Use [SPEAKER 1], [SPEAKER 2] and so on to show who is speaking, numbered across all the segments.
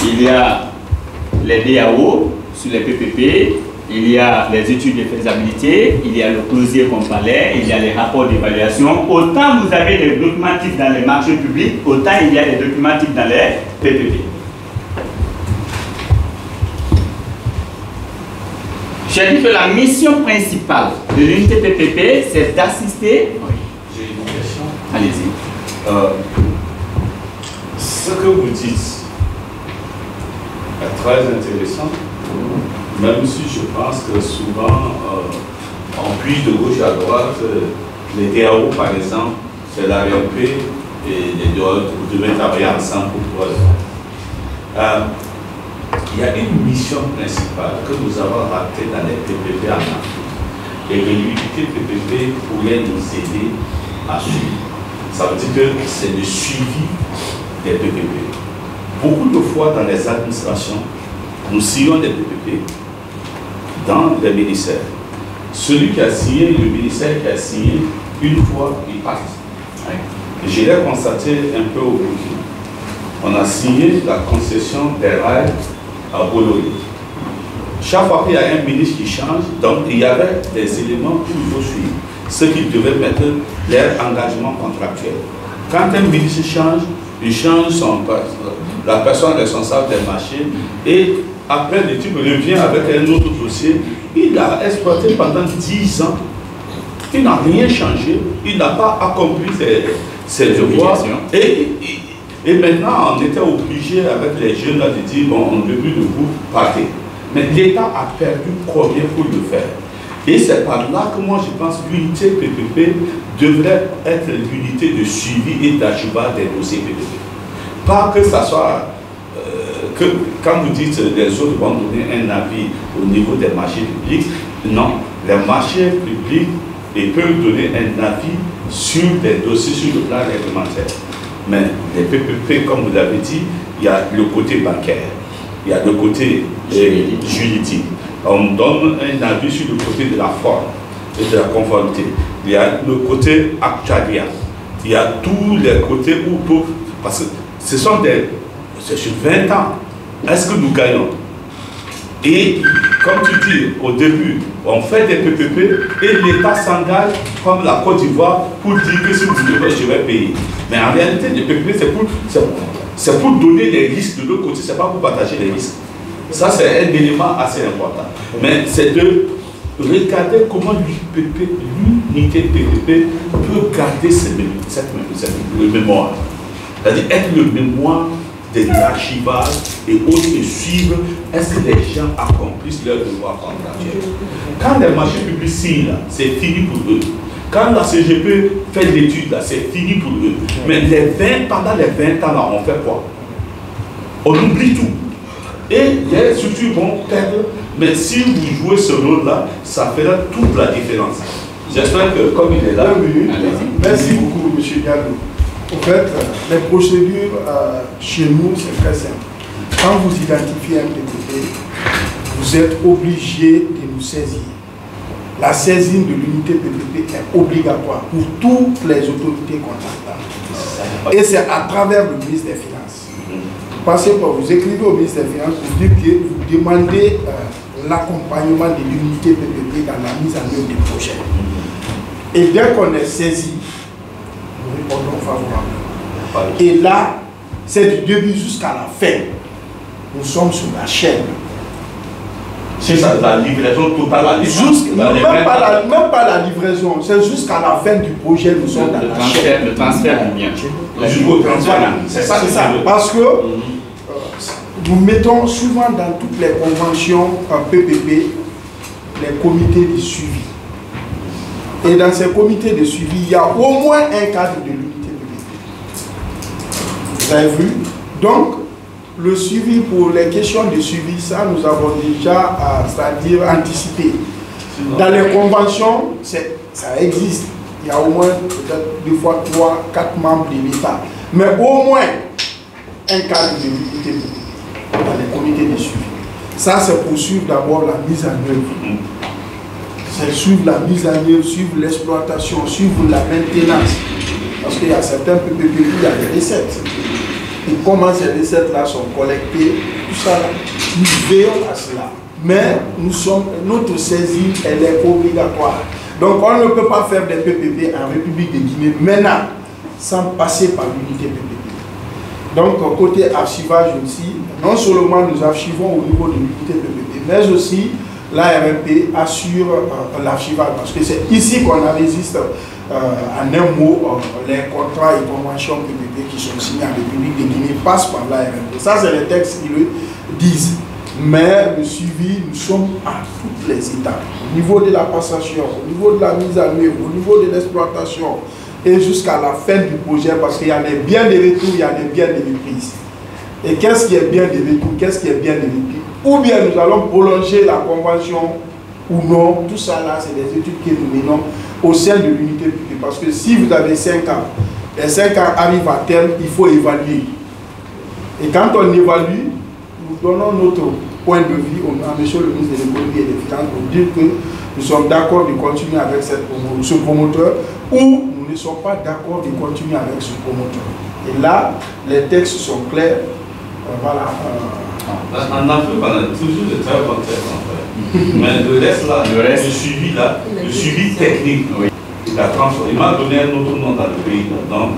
[SPEAKER 1] il y a les DAO sur les PPP, il y a les études de faisabilité, il y a le closier qu'on parlait, il y a les rapports d'évaluation. Autant vous avez des documents types dans les marchés publics, autant il y a des documents types dans les PPP. J'ai dit que la mission principale de l'unité PPP, c'est d'assister. Oui.
[SPEAKER 2] J'ai une question.
[SPEAKER 1] Allez-y.
[SPEAKER 2] Ce que vous dites est très intéressant, même si je pense que souvent, on puise de gauche à droite, les DAO par exemple, c'est la RMP et les autres, vous devez travailler ensemble pour pouvoir. Il y a une mission principale que nous avons ratée dans les PPP en Afrique. Et l'unité PPP pourrait nous aider à suivre. Ça veut dire que c'est le suivi des PPP. Beaucoup de fois dans les administrations, nous signons des PPP dans les ministères. Celui qui a signé, le ministère qui a signé, une fois, il part. Je l'ai constaté un peu au Burkina. On a signé la concession des rails à Bolloré. Chaque fois qu'il y a un ministre qui change, donc il y avait des éléments qu'il faut suivre. Ceux qui devaient mettre leur engagement contractuel. Quand un ministre change, il change la personne responsable des marchés et après le type revient avec un autre dossier. Il a exploité pendant 10 ans. Il n'a rien changé. Il n'a pas accompli ses devoirs. Et maintenant, on était obligé avec les jeunes là, de dire, bon, on ne veut plus de vous, partez. Mais l'État a perdu combien pour le faire? Et c'est par là que moi je pense que l'unité PPP devrait être l'unité de suivi et d'archivage des dossiers PPP. Pas que ça soit, que quand vous dites les autres vont donner un avis au niveau des marchés publics, non, les marchés publics ils peuvent donner un avis sur des dossiers sur le plan réglementaire. Mais les PPP, comme vous l'avez dit, il y a le côté bancaire, il y a le côté juridique. On donne un avis sur le côté de la forme et de la conformité. Il y a le côté actuariat. Il y a tous les côtés où, parce que ce sont c'est sur 20 ans. Est-ce que nous gagnons? Et comme tu dis, au début, on fait des PPP et l'État s'engage comme la Côte d'Ivoire pour dire que si vous devez, je vais payer. Mais en réalité, les PPP, c'est pour donner des risques de l'autre côté, c'est pas pour partager les risques. Ça, c'est un élément assez important. Mais c'est de regarder comment l'unité PPP peut garder cette mémoire. C'est-à-dire être le mémoire de l'archivage et autres suivre, est-ce que les gens accomplissent leur devoir contractuel. Quand les marchés publics signent, c'est fini pour eux. Quand la CGP fait l'étude, c'est fini pour eux. Mais pendant les 20 ans, là, on fait quoi? On oublie tout. Et les structures vont perdre. Mais si vous jouez ce rôle-là, ça fera toute la différence. J'espère que, comme il est là,
[SPEAKER 3] merci beaucoup, M. Diallo. En fait, les procédures chez nous, c'est très simple. Quand vous identifiez un PPP, vous êtes obligé de nous saisir. La saisine de l'unité PPP est obligatoire pour toutes les autorités contractantes. Et c'est à travers le ministre des Finances. Vous passez par, vous écrivez au ministre des Finances pour dire que vous demandez l'accompagnement de l'unité PPP dans la mise en œuvre du projet. Et dès qu'on est saisi, nous répondons favorablement. Et là, c'est du début jusqu'à la fin. Nous sommes sur la chaîne.
[SPEAKER 1] C'est ça, la livraison totale.
[SPEAKER 3] Même pas la livraison, c'est jusqu'à la fin du projet, nous sommes dans la chaîne.
[SPEAKER 1] Le transfert du bien.
[SPEAKER 3] C'est ça. Parce que nous mettons souvent dans toutes les conventions PPP les comités de suivi. Et dans ces comités de suivi, il y a au moins un cadre de l'unité PPP. Vous avez vu? Donc, le suivi, pour les questions de suivi, ça nous avons déjà, c'est-à-dire anticipé. Dans les conventions, ça existe. Il y a au moins peut-être 2 fois 3, 4 membres de l'État. Mais au moins un cadre de l'unité dans les comités de suivi. Ça, c'est pour suivre d'abord la mise en œuvre. C'est suivre la mise en œuvre, suivre l'exploitation, suivre la maintenance. Parce qu'il y a certains PPP, il y a des recettes. et comment ces recettes-là sont collectées, tout ça, là, nous veillons à cela. Mais notre saisie, elle est obligatoire. Donc on ne peut pas faire des PPP en République de Guinée maintenant sans passer par l'unité PPP. Donc côté archivage aussi, non seulement nous archivons au niveau de l'unité PPP, mais aussi l'ARMP assure l'archivage, parce que c'est ici qu'on enregistre en un mot les contrats et conventions PPP qui sont signés en République de Guinée passent par l'ARMP. Ça c'est les textes qui le disent. Mais le suivi, nous sommes à toutes les étapes. Au niveau de la passation, au niveau de la mise en œuvre, au niveau de l'exploitation et jusqu'à la fin du projet, parce qu'il y a des biens de retour, il y a des biens de reprise. Et qu'est-ce qui est bien de retour, qu'est-ce qui est bien de reprise? Ou bien nous allons prolonger la convention ou non. Tout ça là, c'est des études que nous menons au sein de l'unité publique. Parce que si vous avez 5 ans, les 5 ans arrivent à terme, il faut évaluer. Et quand on évalue, nous donnons notre point de vue à monsieur le ministre de l'économie et des finances pour dire que nous sommes d'accord de continuer avec ce promoteur ou nous ne sommes pas d'accord de continuer avec ce promoteur. Et là, les textes sont clairs. Voilà.
[SPEAKER 2] En Afrique, on a toujours de très bons textes en fait. Mais le reste là, le suivi là, le suivi technique, oui. Il m'a donné un autre nom dans le pays. Donc,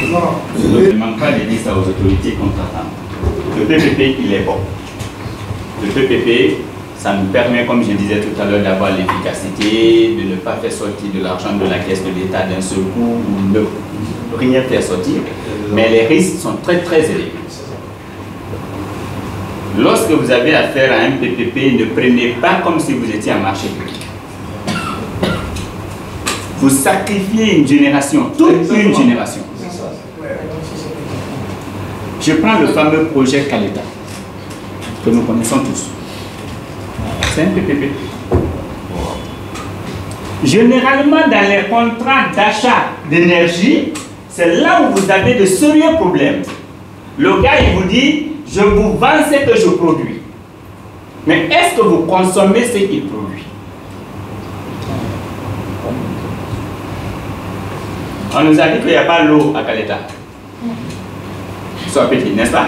[SPEAKER 1] je ne manque pas de dire ça aux autorités contratantes. Le PPP, il est bon. Le PPP, ça nous permet, comme je disais tout à l'heure, d'avoir l'efficacité, de ne pas faire sortir de l'argent de la caisse de l'État d'un seul coup, ou de rien faire sortir. Mais les risques sont très très élevés. Lorsque vous avez affaire à un PPP, ne prenez pas comme si vous étiez en marché public. Vous sacrifiez une génération, toute une génération. Je prends le fameux projet Caleta, que nous connaissons tous. C'est un PPP. Généralement, dans les contrats d'achat d'énergie, c'est là où vous avez de sérieux problèmes. Le gars, il vous dit, je vous vends ce que je produis. Mais est-ce que vous consommez ce qu'il produit? On nous a dit qu'il n'y a pas l'eau à Caleta. Soit petit, n'est-ce pas?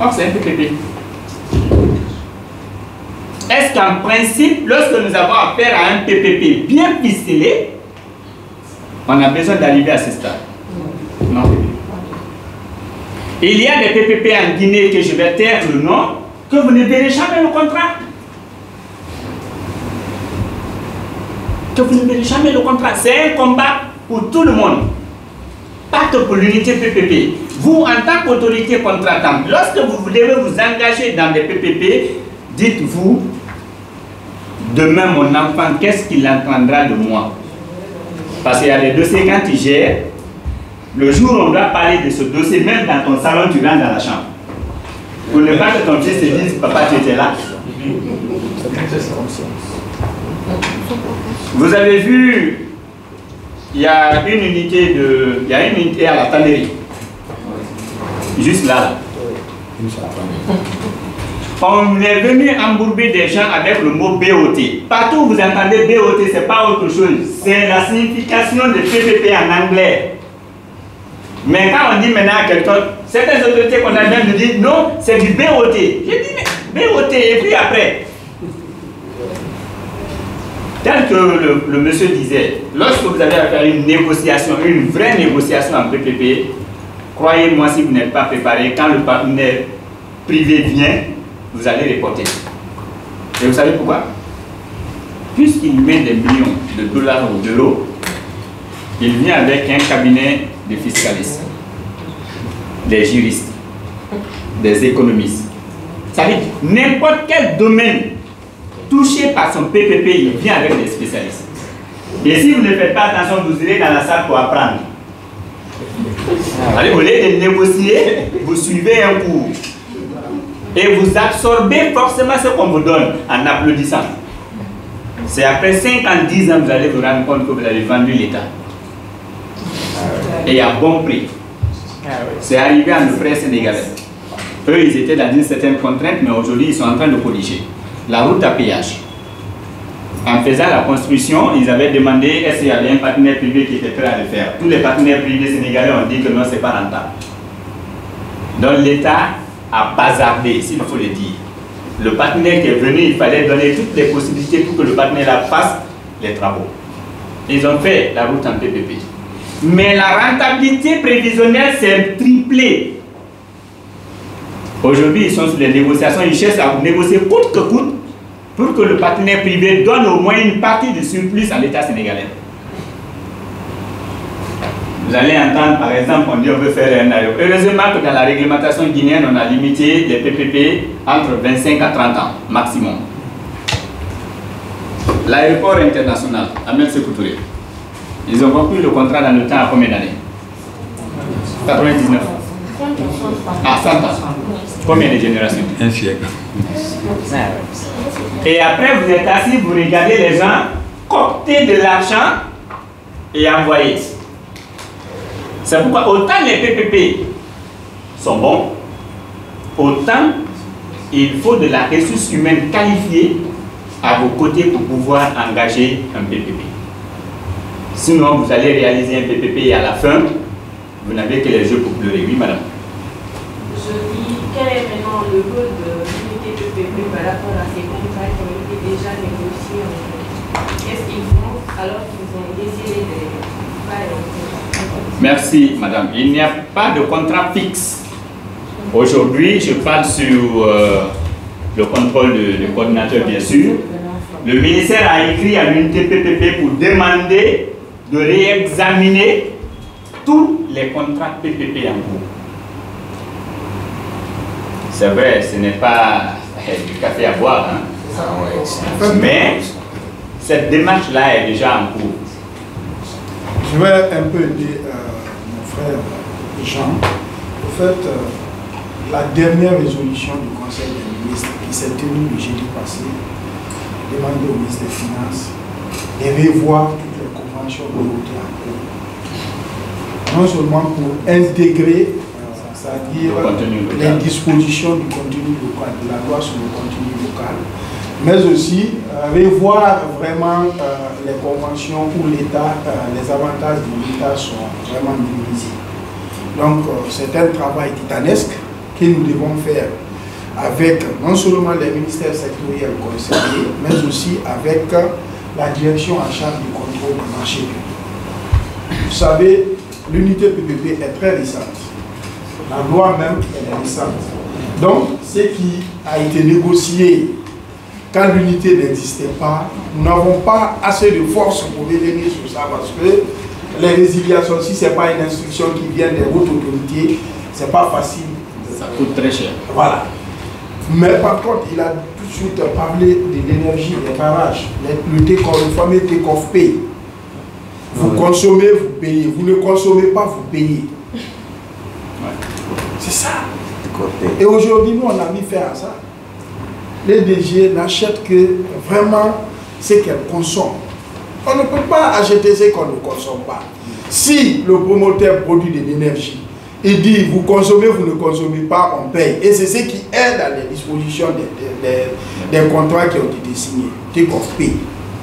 [SPEAKER 1] Or, c'est un PPP. Est-ce qu'en principe, lorsque nous avons affaire à un PPP bien ficelé, on a besoin d'arriver à ce stade? Non. Il y a des PPP en Guinée que je vais taire le nom, que vous ne verrez jamais le contrat. Que vous ne verrez jamais le contrat. C'est un combat pour tout le monde. Pas que pour l'unité PPP. Vous, en tant qu'autorité contratante, lorsque vous devez vous engager dans des PPP, dites-vous, demain mon enfant, qu'est-ce qu'il entendra de moi? Parce qu'il y a des dossiers quand tu gères, le jour où on doit parler de ce dossier, même dans ton salon, tu rentres dans la chambre. Pour ne pas que ton fils te dise, papa, tu étais là. Vous avez vu, il y a une unité à la tannerie. Juste là. On est venu embourber des gens avec le mot BOT. Partout où vous entendez BOT, ce n'est pas autre chose. C'est la signification de PPP en anglais. Mais quand on dit maintenant à quelqu'un, certaines autorités qu'on a même nous disent non, c'est du BOT. J'ai dit mais BOT et puis après. Tel que le monsieur disait, lorsque vous avez à faire une négociation, une vraie négociation en PPP, croyez-moi, si vous n'êtes pas préparé, quand le partenaire privé vient, vous allez reporter. Et vous savez pourquoi? Puisqu'il met des millions de dollars ou d'euros, il vient avec un cabinet de fiscalistes, des juristes, des économistes. Ça veut dire n'importe quel domaine touché par son PPP, il vient avec des spécialistes. Et si vous ne faites pas attention, vous irez dans la salle pour apprendre. Allez, au lieu de négocier, vous suivez un cours. Et vous absorbez forcément ce qu'on vous donne en applaudissant. C'est après 5 ans, 10 ans, vous allez vous rendre compte que vous avez vendu l'État. Et à bon prix. C'est arrivé à nos frères sénégalais. Eux, ils étaient dans une certaine contrainte, mais aujourd'hui, ils sont en train de corriger. La route à péage. En faisant la construction, ils avaient demandé est-ce qu'il y avait un partenaire privé qui était prêt à le faire. Tous les partenaires privés sénégalais ont dit que non, ce n'est pas rentable. Donc l'État a bazardé, s'il faut le dire. Le partenaire qui est venu, il fallait donner toutes les possibilités pour que le partenaire fasse les travaux. Ils ont fait la route en PPP. Mais la rentabilité prévisionnelle s'est triplée. Aujourd'hui, ils sont sur les négociations, ils cherchent à négocier coûte que coûte pour que le partenaire privé donne au moins une partie du surplus à l'État sénégalais. Vous allez entendre, par exemple, on dit on veut faire un aéroport. Heureusement que dans la réglementation guinéenne, on a limité les PPP entre 25 à 30 ans, maximum. L'aéroport international, Ahmed Sékou Touré, ils ont conclu le contrat dans le temps à combien d'années? 99. Ah, 100 ans. Combien de générations?
[SPEAKER 4] Un siècle.
[SPEAKER 1] Et après, vous êtes assis, vous regardez les gens copter de l'argent et envoyer. C'est pourquoi autant les PPP sont bons, autant il faut de la ressource humaine qualifiée à vos côtés pour pouvoir engager un PPP. Sinon, vous allez réaliser un PPP et à la fin, vous n'avez que les yeux pour pleurer. Oui, madame.
[SPEAKER 5] Je dis, quel est maintenant le rôle de l'unité PPP par rapport à ces contrats qui ont été déjà négociés? Qu'est-ce qu'ils font alors qu'ils ont décidé de faire?
[SPEAKER 1] Merci, madame. Il n'y a pas de contrat fixe. Aujourd'hui, je parle sur le contrôle du coordinateur, bien sûr. Le ministère a écrit à l'unité PPP pour demander de réexaminer tous les contrats PPP en cours. C'est vrai, ce n'est pas du café à boire, hein? Mais cette démarche-là est déjà en cours.
[SPEAKER 3] Je vais un peu aider mon frère Jean. En fait, la dernière résolution du Conseil des ministres qui s'est tenue le jeudi passé demandait au ministre des Finances de revoir toutes les conventions européennes en cours. Non seulement pour intégrer, c'est-à-dire les dispositions du contenu local, de la loi sur le contenu local, mais aussi revoir vraiment les conventions où l'État, les avantages de l'État sont vraiment minimisés. Donc c'est un travail titanesque que nous devons faire avec non seulement les ministères sectoriels concernés, mais aussi avec la direction en charge du contrôle du marché. Vous savez, l'unité PPP est très récente. La loi même est récente. Donc, ce qui a été négocié quand l'unité n'existait pas, nous n'avons pas assez de force pour revenir sur ça parce que les résiliations, si ce n'est pas une instruction qui vient des hautes autorités, ce n'est pas facile.
[SPEAKER 1] Ça coûte très cher.
[SPEAKER 3] Voilà. Mais par contre, il a tout de suite parlé de l'énergie, des barrages, le fameux take-off pay. Vous consommez, vous payez. Vous ne consommez pas, vous payez. C'est ça. Et aujourd'hui, nous, on a mis fin à ça. Les DG n'achètent que vraiment ce qu'elles consomment. On ne peut pas acheter ce qu'on ne consomme pas. Si le promoteur produit de l'énergie, il dit vous consommez, vous ne consommez pas, on paye. Et c'est ce qui est dans les dispositions des contrats qui ont été signés. Take-off pay.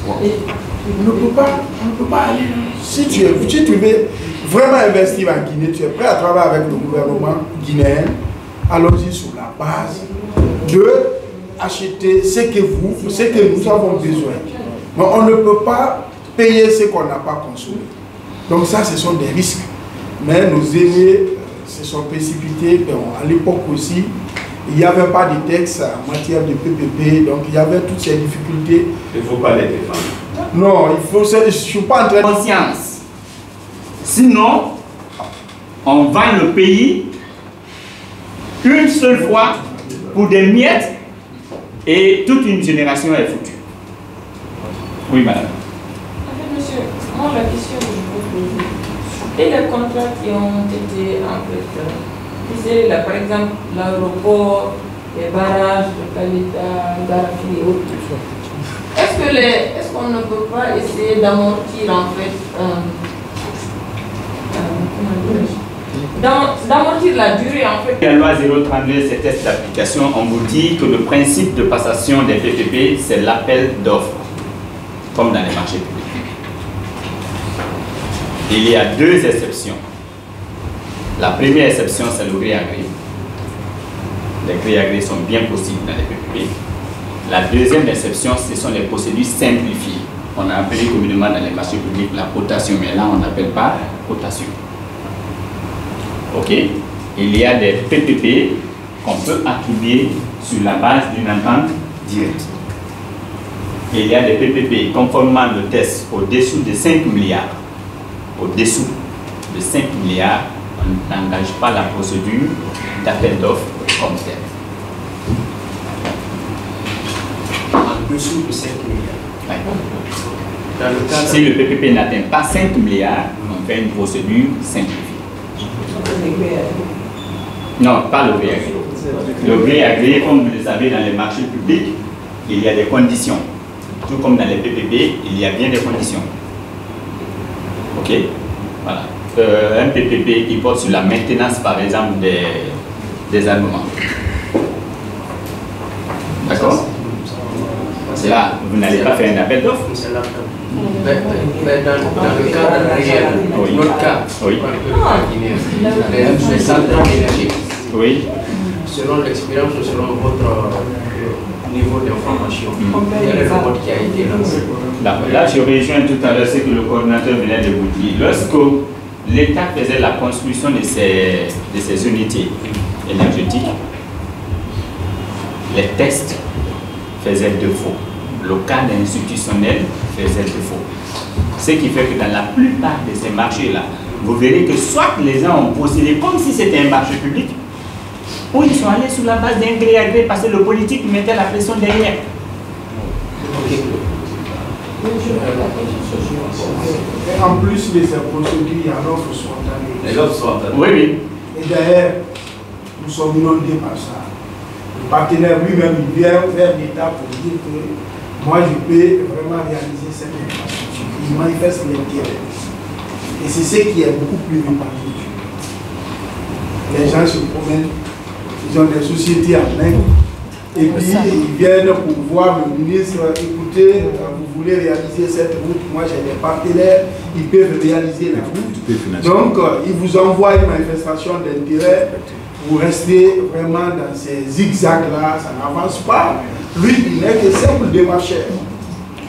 [SPEAKER 3] On ne peut pas aller. Si tu veux vraiment investir en Guinée, tu es prêt à travailler avec le gouvernement guinéen, allons-y sur la base de acheter ce que nous avons besoin. Mais on ne peut pas payer ce qu'on n'a pas consommé. Donc ça, ce sont des risques. Mais nos aînés se sont précipités. À l'époque aussi, il n'y avait pas de texte en matière de PPP, donc il y avait toutes ces difficultés.
[SPEAKER 2] Il ne faut pas les défendre.
[SPEAKER 3] Non, je ne suis pas en train de...
[SPEAKER 1] Conscience. Sinon, on vend le pays une seule fois pour des miettes et toute une génération est foutue. Oui, madame.
[SPEAKER 6] En fait, monsieur, moi, la question que je vous pose, et les contrats qui ont été en fait, c'est là, par exemple, l'aéroport, les barrages, le Kalita, Garafi et autres. Est-ce qu'on ne peut pas essayer d'amortir en fait d'amortir la durée en fait?
[SPEAKER 1] La loi 032, ces tests d'application, on vous dit que le principe de passation des PPP, c'est l'appel d'offres. comme dans les marchés publics. Il y a deux exceptions. La première exception, c'est le gré à gré. Les gré à gré sont bien possibles dans les PPP. La deuxième exception, ce sont les procédures simplifiées. On a appelé communément dans les marchés publics la cotation, mais là, on n'appelle pas cotation. OK? Il y a des PPP qu'on peut attribuer sur la base d'une entente directe. Il y a des PPP conformément au test au-dessous de 5 milliards. Au-dessous de 5 milliards, on n'engage pas la procédure d'appel d'offres comme telle.
[SPEAKER 4] En dessous de 5 milliards.
[SPEAKER 1] Ouais.
[SPEAKER 4] Dans le cas
[SPEAKER 1] Si le PPP n'atteint pas 5 milliards, on fait une procédure simplifiée. Non, pas le gré à gré. Le gré à gré, comme vous le savez, dans les marchés publics, il y a des conditions. Tout comme dans les PPP, il y a bien des conditions. OK? Voilà. Un PPP qui porte sur la maintenance, par exemple, des armements. D'accord? C'est là, vous n'allez pas faire un appel d'offres.
[SPEAKER 4] Mais dans le cas réel,
[SPEAKER 1] Oui.
[SPEAKER 4] notre cas,
[SPEAKER 1] Oui.
[SPEAKER 4] les centrales d'énergie,
[SPEAKER 1] Oui.
[SPEAKER 4] selon l'expérience ou selon votre niveau d'information, quel est le mode qui a été lancé?
[SPEAKER 1] Là, je rejoins tout à l'heure ce que le coordinateur venait de vous dire. Lorsque l'État faisait la construction de ces unités énergétiques, les tests faisaient défaut. Le cadre institutionnel faisait défaut. Ce qui fait que dans la plupart de ces marchés-là, vous verrez que soit les gens ont procédé comme si c'était un marché public, ou ils sont allés sur la base d'un gré à gré parce que le politique mettait la pression derrière.
[SPEAKER 3] Et en plus de ces procédures, il y a l'offre spontanée.
[SPEAKER 2] Les offres spontanées.
[SPEAKER 1] Oui, oui.
[SPEAKER 3] Et d'ailleurs, nous sommes inondés par ça. Le partenaire lui-même vient vers l'État pour dire que moi je peux vraiment réaliser cette infrastructure. Il manifeste l'intérêt. Et c'est ce qui est beaucoup plus répandu. Les gens se promènent, ils ont des sociétés en main, et puis ils viennent pour voir le ministre, écoutez, vous voulez réaliser cette route, moi j'ai des partenaires, ils peuvent réaliser la route. Donc ils vous envoient une manifestation d'intérêt, vous restez vraiment dans ces zigzags-là, ça n'avance pas. Lui, il n'est que simple démarcheur.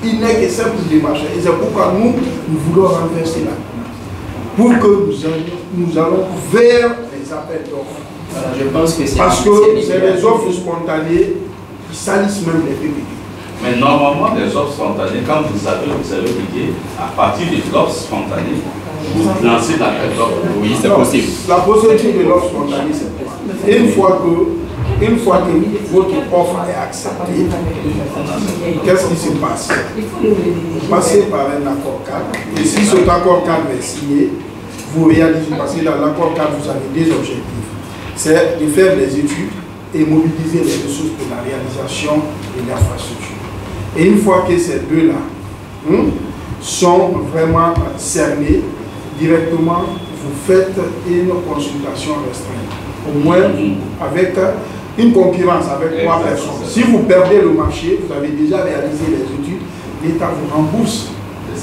[SPEAKER 3] Il n'est que simple démarcheur. Et c'est pourquoi nous voulons renverser la tendance. Pour que nous allons vers les appels d'offres.
[SPEAKER 4] Voilà, je pense que c'est
[SPEAKER 3] parce que c'est les offres spontanées qui salissent même les PPP.
[SPEAKER 2] Mais normalement, les offres spontanées, quand vous savez l'idée, à partir de l'offre spontanée, vous lancez l'appel d'offres.
[SPEAKER 1] Oui, c'est possible.
[SPEAKER 3] La procédure de l'offre spontanée, c'est quoi? Une fois que votre offre est acceptée, qu'est-ce qui se passe? Vous passez par un accord cadre, et si cet accord cadre est signé, vous réalisez, parce que dans l'accord cadre, vous avez des objectifs. C'est de faire des études et mobiliser les ressources pour la réalisation de l'infrastructure. Et une fois que ces deux-là sont vraiment cernés, directement, vous faites une consultation restreinte. Au moins avec une concurrence avec 3 personnes. Si vous perdez le marché, vous avez déjà réalisé les études, l'État vous rembourse.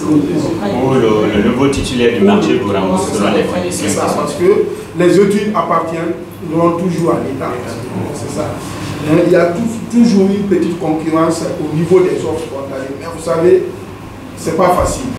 [SPEAKER 1] Ou le nouveau titulaire du marché vous rembourse selon les conditions.
[SPEAKER 3] C'est ça, parce que les études appartiennent toujours à l'État. C'est ça. Il y a toujours une petite concurrence au niveau des offres spontanées. Mais vous savez, ce n'est pas facile.